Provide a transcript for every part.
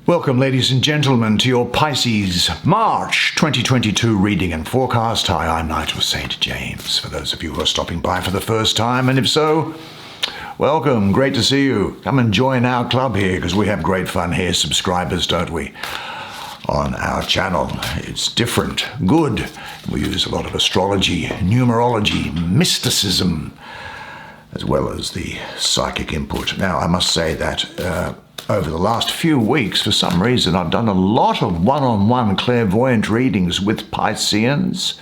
Welcome, ladies and gentlemen, to your Pisces March 2022 reading and forecast. Hi, I'm Nigel Saint James, for those of you who are stopping by for the first time, and if so, welcome, great to see you. Come and join our club here, because we have great fun here, subscribers, don't we, on our channel. It's different, good. We use a lot of astrology, numerology, mysticism, as well as the psychic input. Now, I must say that over the last few weeks, for some reason, I've done a lot of one-on-one clairvoyant readings with Pisceans.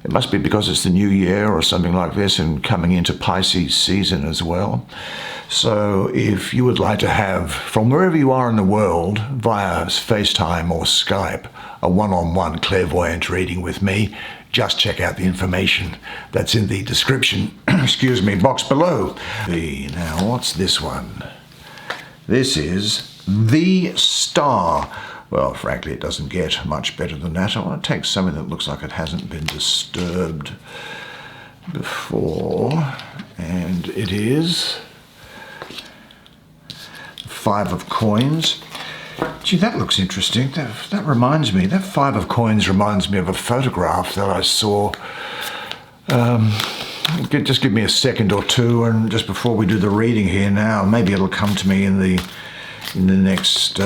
It must be because it's the new year or something like this and coming into Pisces season as well. So if you would like to have, from wherever you are in the world, via FaceTime or Skype, a one-on-one clairvoyant reading with me, just check out the information that's in the description box below. Now, what's this one? This is the Star. Well, frankly, it doesn't get much better than that. I want to take something that looks like it hasn't been disturbed before, and it is Five of Coins. Gee, that looks interesting. That reminds me, that Five of Coins reminds me of a photograph that I saw. Just give me a second or two, and just before we do the reading here now, maybe it'll come to me in the next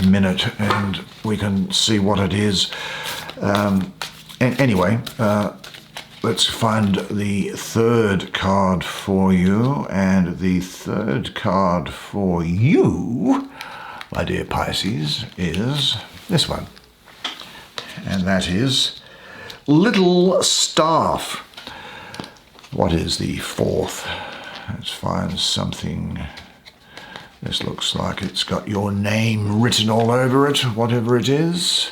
minute, and we can see what it is. Anyway, let's find the third card for you, and the third card for you, my dear Pisces, is this one, and that is Little Staff. What is the fourth? Let's find something. This looks like it's got your name written all over it, whatever it is.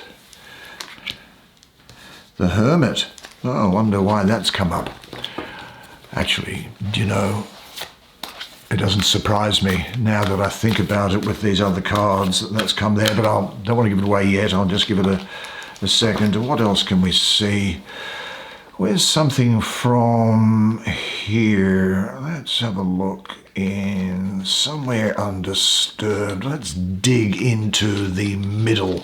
The Hermit. Oh, I wonder why that's come up. Actually, do you know, it doesn't surprise me now that I think about it with these other cards that's come there, but I don't want to give it away yet. I'll just give it a second. What else can we see? Where's something from here? Let's have a look in somewhere undisturbed. Let's dig into the middle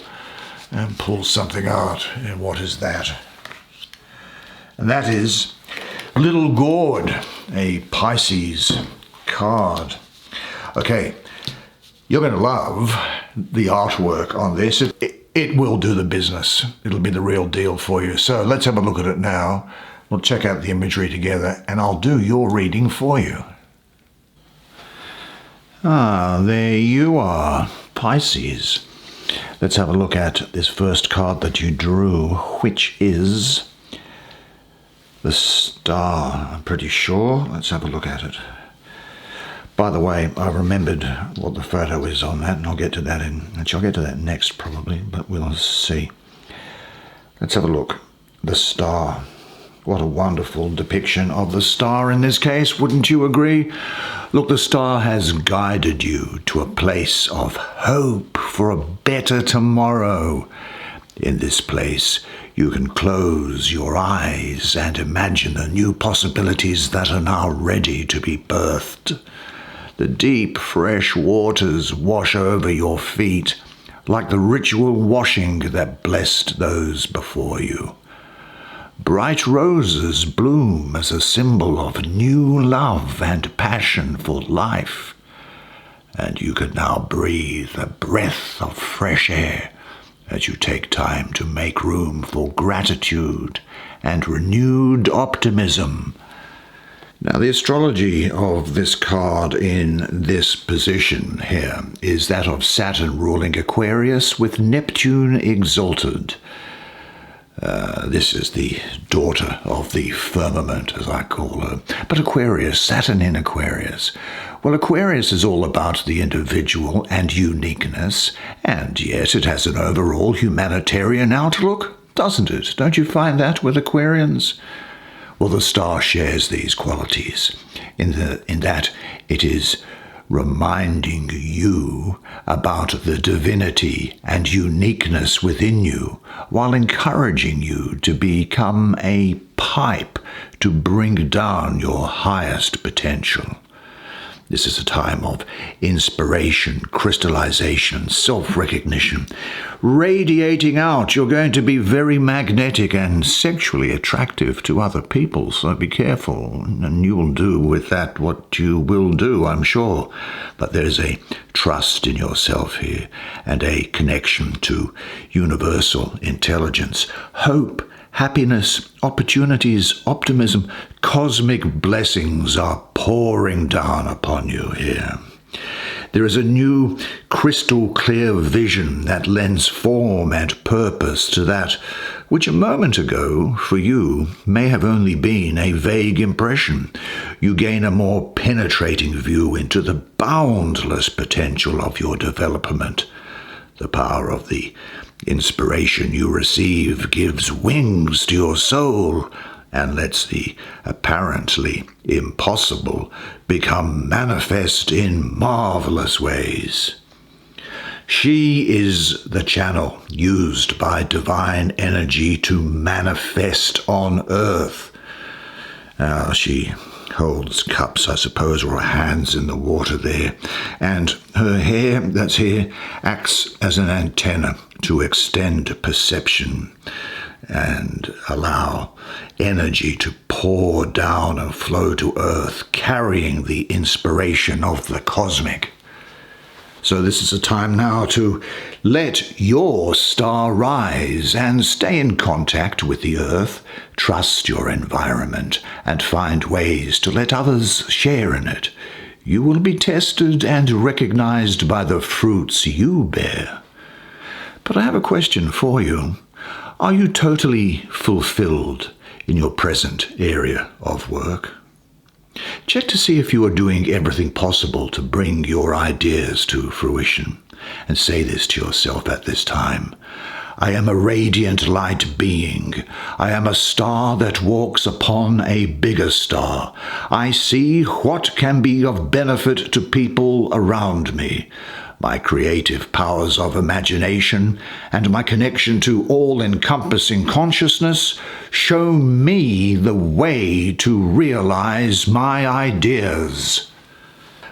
and pull something out. And what is that? And that is Little Gourd, a Pisces card. Okay, you're going to love the artwork on this. It will do the business. It'll be the real deal for you. So let's have a look at it now. We'll check out the imagery together, and I'll do your reading for you. Ah, there you are, Pisces. Let's have a look at this first card that you drew, which is the Star. I'm pretty sure. Let's have a look at it. By the way, I remembered what the photo is on that, and I'll get to that I'll get to that next probably, but we'll see. Let's have a look. The Star. What a wonderful depiction of the star in this case, wouldn't you agree? Look, the star has guided you to a place of hope for a better tomorrow. In this place, you can close your eyes and imagine the new possibilities that are now ready to be birthed. The deep, fresh waters wash over your feet like the ritual washing that blessed those before you. Bright roses bloom as a symbol of new love and passion for life, and you can now breathe a breath of fresh air as you take time to make room for gratitude and renewed optimism. Now, the astrology of this card in this position here is that of Saturn ruling Aquarius with Neptune exalted. This is the daughter of the firmament, as I call her. But Aquarius, Saturn in Aquarius. Well, Aquarius is all about the individual and uniqueness, and yet it has an overall humanitarian outlook, doesn't it? Don't you find that with Aquarians? Well, the star shares these qualities in that it is reminding you about the divinity and uniqueness within you, while encouraging you to become a pipe to bring down your highest potential. This is a time of inspiration, crystallization, self-recognition, radiating out. You're going to be very magnetic and sexually attractive to other people, so be careful. And you will do with that what you will do, I'm sure. But there's a trust in yourself here and a connection to universal intelligence, hope, happiness, opportunities, optimism, cosmic blessings are pouring down upon you here. There is a new crystal clear vision that lends form and purpose to that which a moment ago, for you, may have only been a vague impression. You gain a more penetrating view into the boundless potential of your development. The power of the inspiration you receive gives wings to your soul and lets the apparently impossible become manifest in marvelous ways. She is the channel used by divine energy to manifest on earth. She holds cups, I suppose, or her hands in the water there, and her hair that's here acts as an antenna to extend perception and allow energy to pour down and flow to earth, carrying the inspiration of the cosmic. So this is a time now to let your star rise and stay in contact with the earth, trust your environment, and find ways to let others share in it. You will be tested and recognized by the fruits you bear. But I have a question for you. Are you totally fulfilled in your present area of work? Check to see if you are doing everything possible to bring your ideas to fruition. And say this to yourself at this time. I am a radiant light being. I am a star that walks upon a bigger star. I see what can be of benefit to people around me. My creative powers of imagination and my connection to all-encompassing consciousness show me the way to realize my ideas.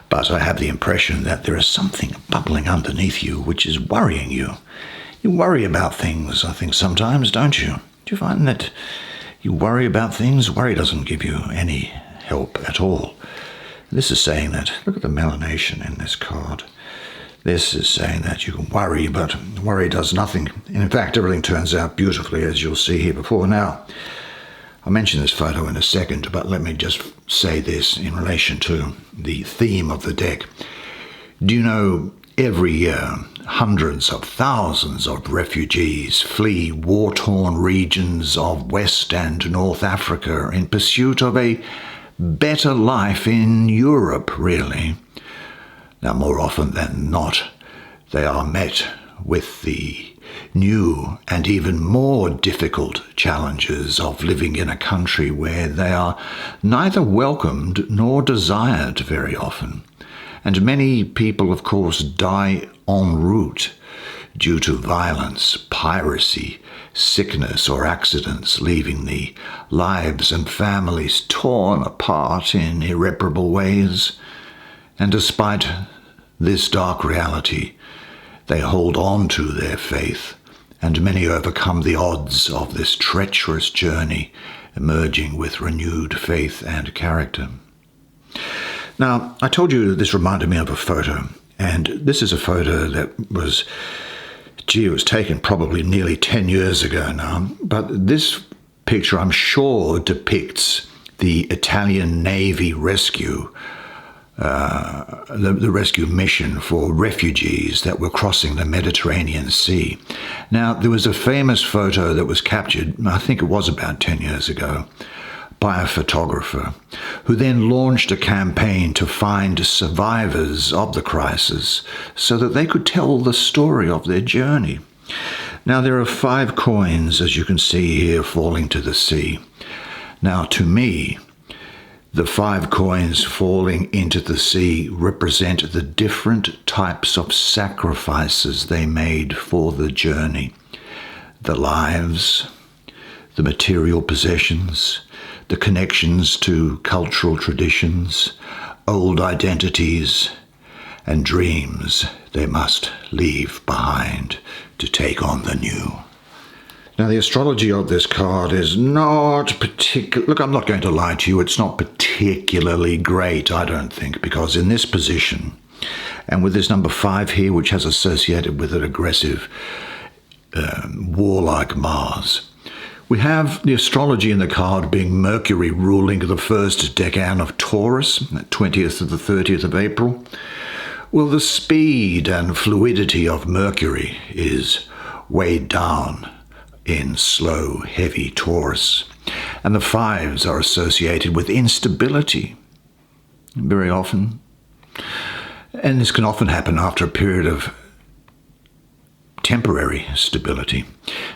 But I have the impression that there is something bubbling underneath you which is worrying you. You worry about things, I think, sometimes, don't you? Do you find that you worry about things? Worry doesn't give you any help at all. This is saying that, look at the melanation in this card. This is saying that you can worry, but worry does nothing. In fact, everything turns out beautifully, as you'll see here before. Now, I'll mention this photo in a second, but let me just say this in relation to the theme of the deck. Do you know, every year, hundreds of thousands of refugees flee war-torn regions of West and North Africa in pursuit of a better life in Europe, really. Now, more often than not, they are met with the new and even more difficult challenges of living in a country where they are neither welcomed nor desired very often. And many people, of course, die en route due to violence, piracy, sickness, or accidents, leaving the lives and families torn apart in irreparable ways. And despite this dark reality, they hold on to their faith, and many overcome the odds of this treacherous journey, emerging with renewed faith and character. Now, I told you this reminded me of a photo, and this is a photo that was, it was taken probably nearly 10 years ago now, but this picture, I'm sure, depicts the Italian Navy rescue, the rescue mission for refugees that were crossing the Mediterranean Sea. Now, there was a famous photo that was captured, I think it was about 10 years ago, by a photographer who then launched a campaign to find survivors of the crisis so that they could tell the story of their journey. Now, there are 5 coins, as you can see here, falling to the sea. Now, to me, the 5 coins falling into the sea represent the different types of sacrifices they made for the journey. The lives, the material possessions, the connections to cultural traditions, old identities and dreams they must leave behind to take on the new. Now, the astrology of this card is not particular. Look, I'm not going to lie to you. It's not particularly great, I don't think, because in this position, and with this number 5 here, which has associated with an aggressive, warlike Mars, we have the astrology in the card being Mercury ruling the first decan of Taurus, 20th to the 30th of April. Well, the speed and fluidity of Mercury is weighed down in slow, heavy Taurus. And the 5s are associated with instability very often. And this can often happen after a period of temporary stability.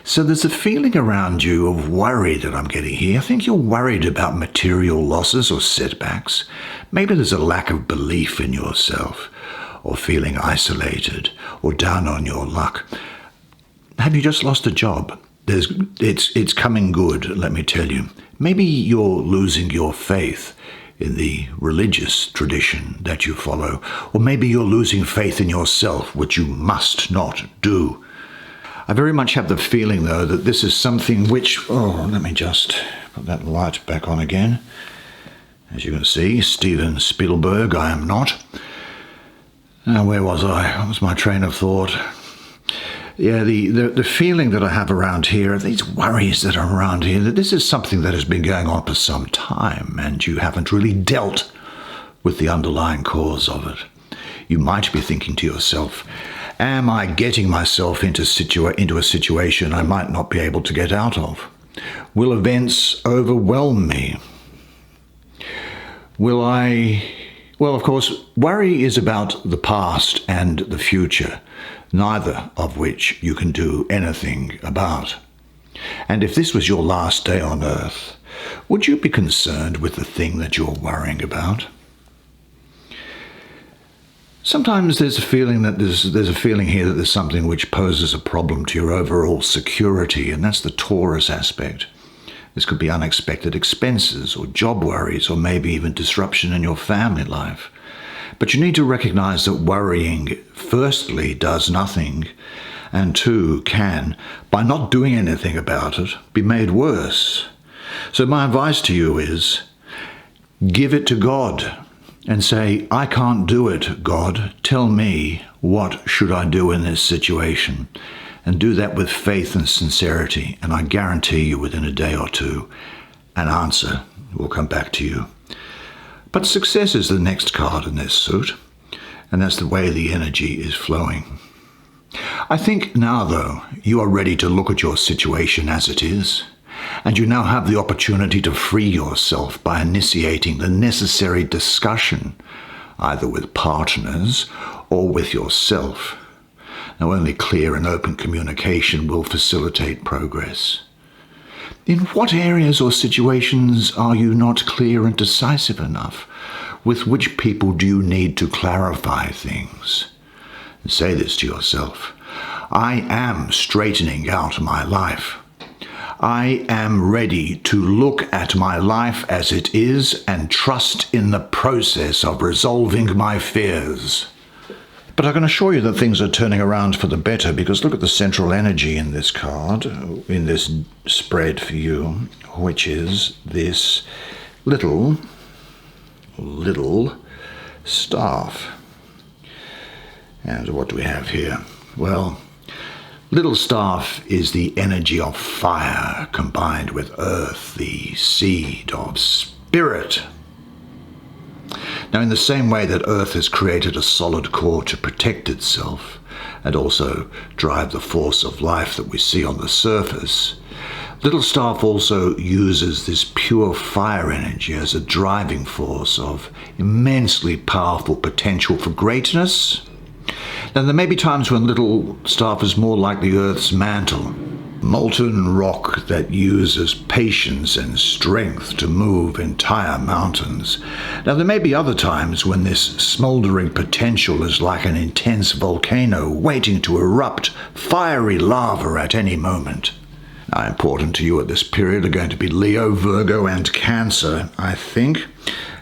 So there's a feeling around you of worry that I'm getting here. I think you're worried about material losses or setbacks. Maybe there's a lack of belief in yourself, or feeling isolated, or down on your luck. Have you just lost a job? It's coming good, let me tell you. Maybe you're losing your faith in the religious tradition that you follow, or maybe you're losing faith in yourself, which you must not do. I very much have the feeling, though, that this is something which... let me just put that light back on again. As you can see, Steven Spielberg, I am not. Now, where was I? What was my train of thought? Yeah, the feeling that I have around here, these worries that are around here, that this is something that has been going on for some time and you haven't really dealt with the underlying cause of it. You might be thinking to yourself, am I getting myself into a situation I might not be able to get out of? Will events overwhelm me? Will I... Well, of course, worry is about the past and the future, neither of which you can do anything about. And if this was your last day on Earth, would you be concerned with the thing that you're worrying about? Sometimes there's a feeling that there's a feeling here that there's something which poses a problem to your overall security, and that's the Taurus aspect. This could be unexpected expenses or job worries or maybe even disruption in your family life. But you need to recognize that worrying, firstly, does nothing, and two, can, by not doing anything about it, be made worse. So my advice to you is, give it to God and say, I can't do it, God. Tell me, what should I do in this situation? And do that with faith and sincerity, and I guarantee you within a day or two, an answer will come back to you. But success is the next card in this suit, and that's the way the energy is flowing. I think now, though, you are ready to look at your situation as it is, and you now have the opportunity to free yourself by initiating the necessary discussion, either with partners or with yourself. Now, only clear and open communication will facilitate progress. In what areas or situations are you not clear and decisive enough? With which people do you need to clarify things? And say this to yourself. I am straightening out my life. I am ready to look at my life as it is and trust in the process of resolving my fears. But I can assure you that things are turning around for the better, because look at the central energy in this card, in this spread for you, which is this little staff. And what do we have here? Well, little staff is the energy of fire combined with earth, the seed of spirit. Now, in the same way that Earth has created a solid core to protect itself and also drive the force of life that we see on the surface, little staff also uses this pure fire energy as a driving force of immensely powerful potential for greatness. Now, there may be times when little staff is more like the Earth's mantle, molten rock that uses patience and strength to move entire mountains. Now, there may be other times when this smoldering potential is like an intense volcano waiting to erupt fiery lava at any moment. Now, important to you at this period are going to be Leo, Virgo, and Cancer, I think.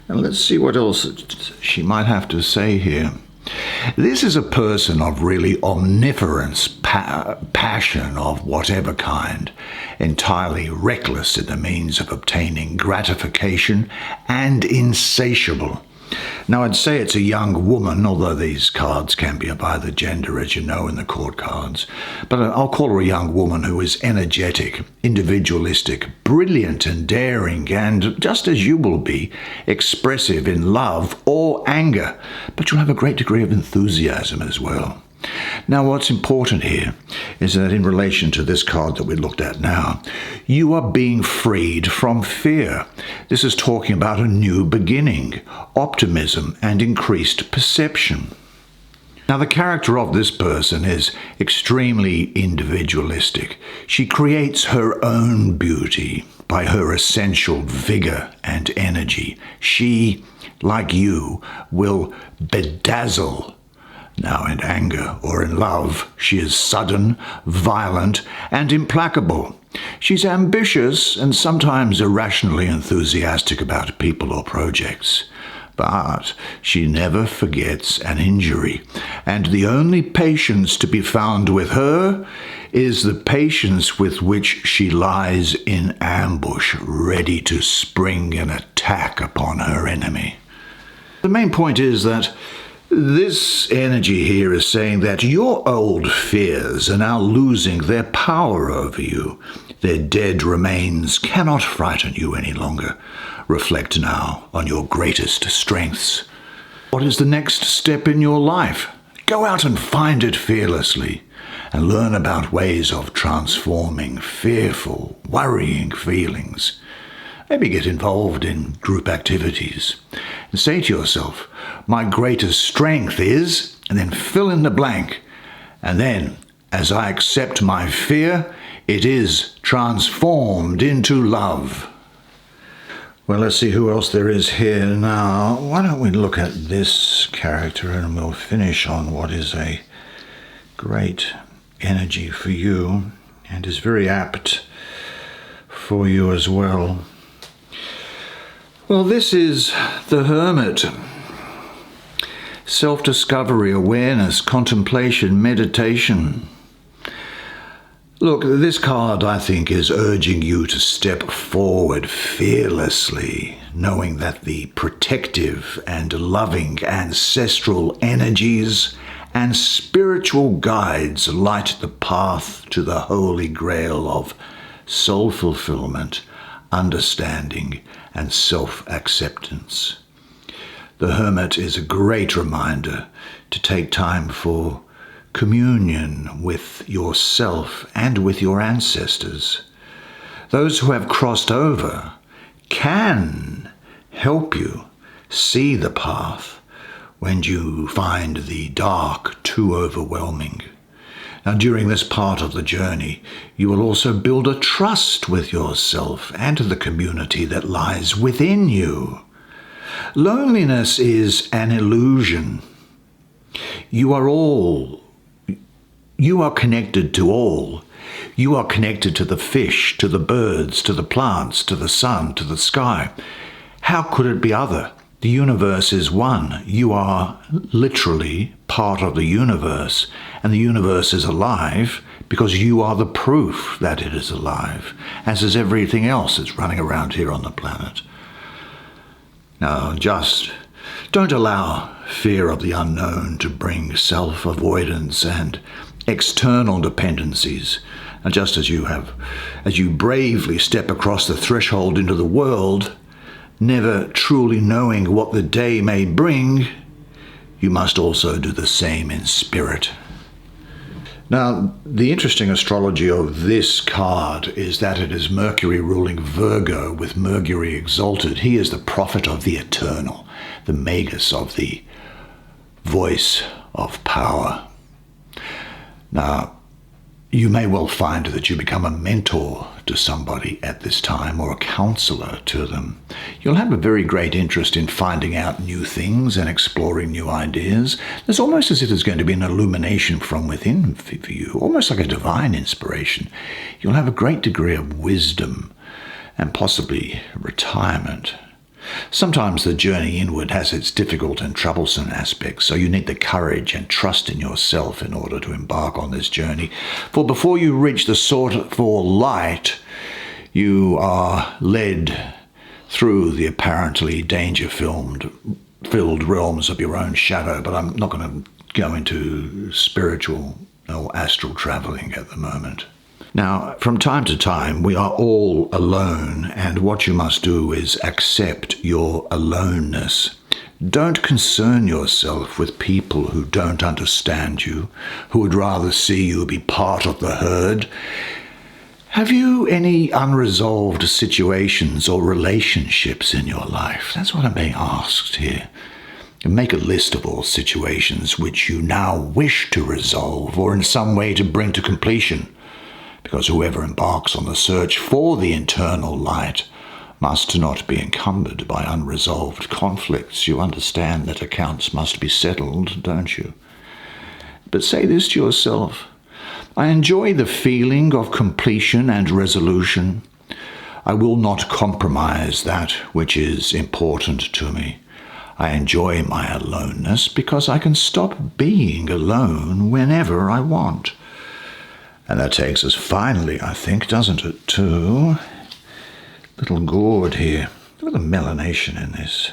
And let's see what else she might have to say here. This is a person of really omnivorous passion of whatever kind, entirely reckless in the means of obtaining gratification and insatiable. Now, I'd say it's a young woman, although these cards can be of either gender, as you know, in the court cards. But I'll call her a young woman who is energetic, individualistic, brilliant and daring, and, just as you will be, expressive in love or anger. But you'll have a great degree of enthusiasm as well. Now, what's important here is that in relation to this card that we looked at now, you are being freed from fear. This is talking about a new beginning, optimism, and increased perception. Now, the character of this person is extremely individualistic. She creates her own beauty by her essential vigor and energy. She, like you, will bedazzle. Now, in anger or in love, she is sudden, violent, and implacable. She's ambitious and sometimes irrationally enthusiastic about people or projects. But she never forgets an injury, and the only patience to be found with her is the patience with which she lies in ambush, ready to spring an attack upon her enemy. The main point is that this energy here is saying that your old fears are now losing their power over you. Their dead remains cannot frighten you any longer. Reflect now on your greatest strengths. What is the next step in your life? Go out and find it fearlessly and learn about ways of transforming fearful, worrying feelings. Maybe get involved in group activities and say to yourself, my greatest strength is, and then fill in the blank. And then, as I accept my fear, it is transformed into love. Well, let's see who else there is here now. Why don't we look at this character and we'll finish on what is a great energy for you and is very apt for you as well. Well, this is the Hermit. Self-discovery, awareness, contemplation, meditation. Look, this card, I think, is urging you to step forward fearlessly, knowing that the protective and loving ancestral energies and spiritual guides light the path to the holy grail of soul fulfillment, understanding, and self-acceptance. The Hermit is a great reminder to take time for communion with yourself and with your ancestors. Those who have crossed over can help you see the path when you find the dark too overwhelming. Now, during this part of the journey, you will also build a trust with yourself and the community that lies within you. Loneliness is an illusion. You are connected to all. You are connected to the fish, to the birds, to the plants, to the sun, to the sky. How could it be other? The universe is one. You are literally part of the universe, and the universe is alive because you are the proof that it is alive, as is everything else that's running around here on the planet. Now, just don't allow fear of the unknown to bring self-avoidance and external dependencies. And just as you bravely step across the threshold into the world, never truly knowing what the day may bring, you must also do the same in spirit. Now, the interesting astrology of this card is that it is Mercury ruling Virgo with Mercury exalted. He is the prophet of the eternal, the magus of the voice of power. Now, you may well find that you become a mentor to somebody at this time or a counselor to them. You'll have a very great interest in finding out new things and exploring new ideas. It's almost as if there's going to be an illumination from within for you, almost like a divine inspiration. You'll have a great degree of wisdom and possibly retirement. Sometimes the journey inward has its difficult and troublesome aspects, so you need the courage and trust in yourself in order to embark on this journey. For before you reach the sought for light, you are led through the apparently danger-filled realms of your own shadow, but I'm not going to go into spiritual or astral traveling at the moment. Now, from time to time, we are all alone, and what you must do is accept your aloneness. Don't concern yourself with people who don't understand you, who would rather see you be part of the herd. Have you any unresolved situations or relationships in your life? That's what I'm being asked here. Make a list of all situations which you now wish to resolve or in some way to bring to completion. Because whoever embarks on the search for the internal light must not be encumbered by unresolved conflicts. You understand that accounts must be settled, don't you? But say this to yourself: I enjoy the feeling of completion and resolution. I will not compromise that which is important to me. I enjoy my aloneness because I can stop being alone whenever I want. And that takes us finally, I think, doesn't it, to little gourd here. Look at the melanation in this.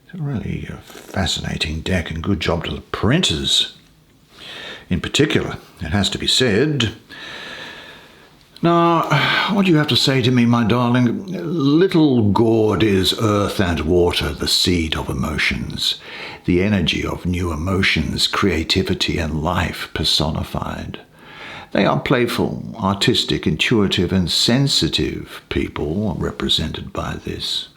It's a really fascinating deck, and good job to the printers. In particular, it has to be said. Now, what do you have to say to me, my darling? Little gourd is earth and water, the seed of emotions, the energy of new emotions, creativity and life personified. They are playful, artistic, intuitive, and sensitive people represented by this.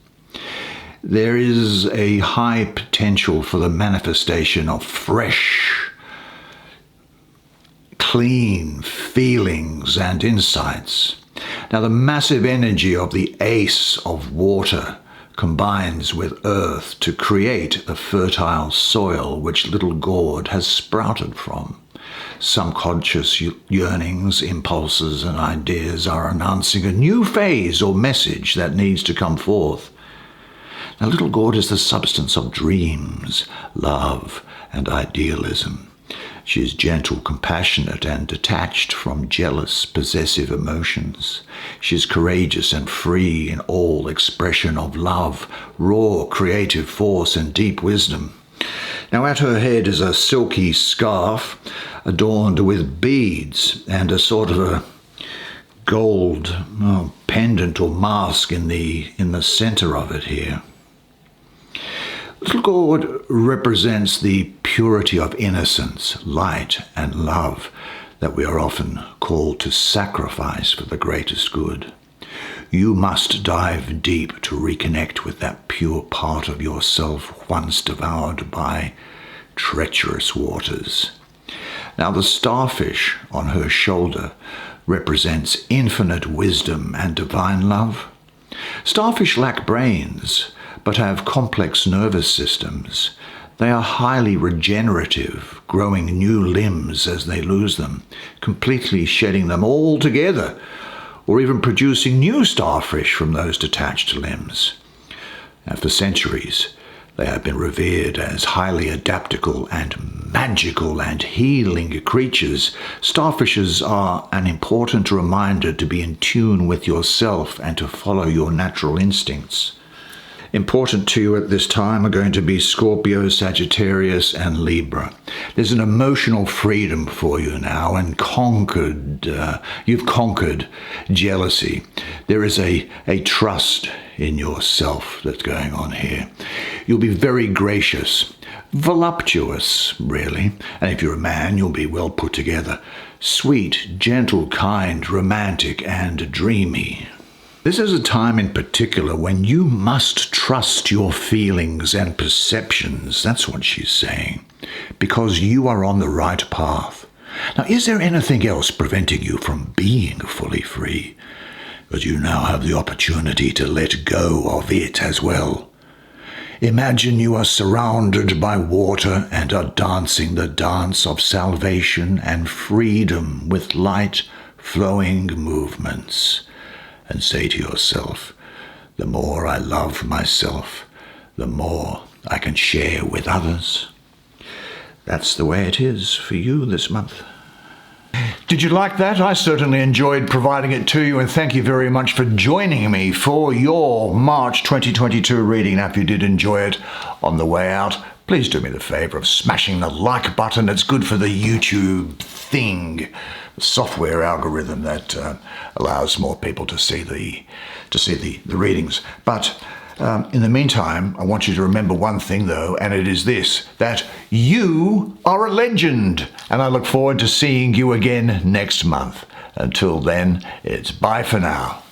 There is a high potential for the manifestation of fresh, clean feelings and insights. Now, the massive energy of the ace of water combines with earth to create the fertile soil which little gourd has sprouted from. Subconscious yearnings, impulses, and ideas are announcing a new phase or message that needs to come forth. Now, little gourd is the substance of dreams, love, and idealism. She is gentle, compassionate, and detached from jealous, possessive emotions. She is courageous and free in all expression of love, raw, creative force, and deep wisdom. Now, at her head is a silky scarf adorned with beads and a sort of a gold pendant or mask in the center of it here. Little gourd represents the purity of innocence, light, and love that we are often called to sacrifice for the greatest good. You must dive deep to reconnect with that pure part of yourself once devoured by treacherous waters. Now, the starfish on her shoulder represents infinite wisdom and divine love. Starfish lack brains, but have complex nervous systems. They are highly regenerative, growing new limbs as they lose them, completely shedding them altogether, or even producing new starfish from those detached limbs. And for centuries, they have been revered as highly adaptable and magical and healing creatures. Starfishes are an important reminder to be in tune with yourself and to follow your natural instincts. Important to you at this time are going to be Scorpio, Sagittarius, and Libra. There's an emotional freedom for you now, and you've conquered jealousy. There is a trust in yourself that's going on here. You'll be very gracious, voluptuous, really. And if you're a man, you'll be well put together. Sweet, gentle, kind, romantic, and dreamy. This is a time in particular when you must trust your feelings and perceptions. That's what she's saying. Because you are on the right path. Now, is there anything else preventing you from being fully free? Because you now have the opportunity to let go of it as well. Imagine you are surrounded by water and are dancing the dance of salvation and freedom with light, flowing movements. And say to yourself, The more I love myself, the more I can share with others. That's the way it is for you this month. Did you like that? I certainly enjoyed providing it to you, and thank you very much for joining me for your March 2022 reading. Now, if you did enjoy it on the way out, please do me the favor of smashing the like button. It's good for the YouTube thing, the software algorithm that allows more people to see the readings. But in the meantime, I want you to remember one thing, though, and it is this, that you are a legend. And I look forward to seeing you again next month. Until then, it's bye for now.